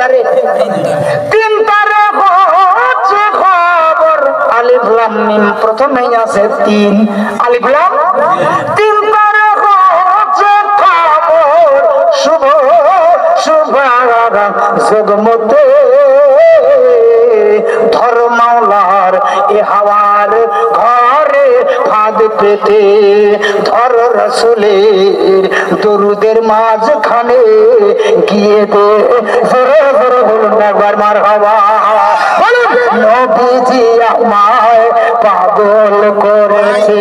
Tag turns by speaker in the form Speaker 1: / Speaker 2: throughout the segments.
Speaker 1: তারে 3 তারে হচ্ছে খবর আলিফ লাম মিম প্রথমেই আছে 3 আলিফ লাম 3 তারে হচ্ছে খবর শুভ শুভ জগমতে ধর্মাওলার এ হাওয়ার ঘরে ফাঁদ পেতে ধর রসুলের দরুদের মাঝখানে গিয়ে দে জোরে জোরে বলুন একবার মারহাবা নবীজি আমায় পাগল করেছে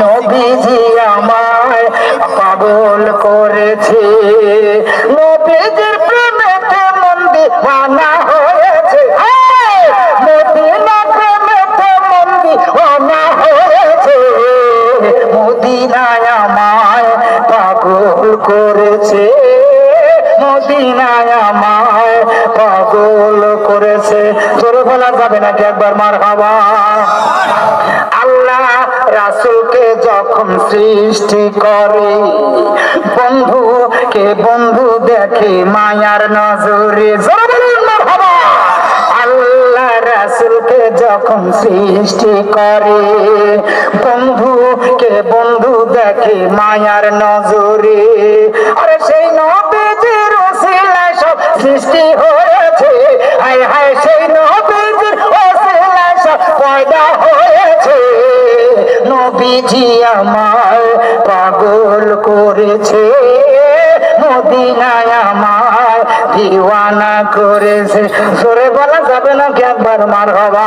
Speaker 1: নবীজি আমায় পাগল করেছে নবীজির প্রেমেতে মন দিওয়ানা হয়েছে মদিনা প্রেমেতে মন দিওয়ানা হয়েছে মদিনায় আমায় পাগল করেছে মদিনায় আমায় পাগল করেছে জোরে বলা যাবে নাকি একবার মারহাবা আল্লাহ রাসূলকে যখন সৃষ্টি করে বন্ধুকে বন্ধু দেখে মায়ার নজরে জোরে বলুন মারহাবা আল্লাহ রাসূলকে যখন সৃষ্টি করে বন্ধুকে বন্ধু দেখে মায়ার নজরে আরে সেই নবীজির ওসিলায় সব সৃষ্টি হয়েছে হায় হায় সেই নবীজির ওসিলায় সব পয়দা হয়েছে নবীজি আমায় পাগল করেছে মদিনায় আমায় দিওয়ানা করেছে জোরে বলা যাবে না কি একবার মারহাবা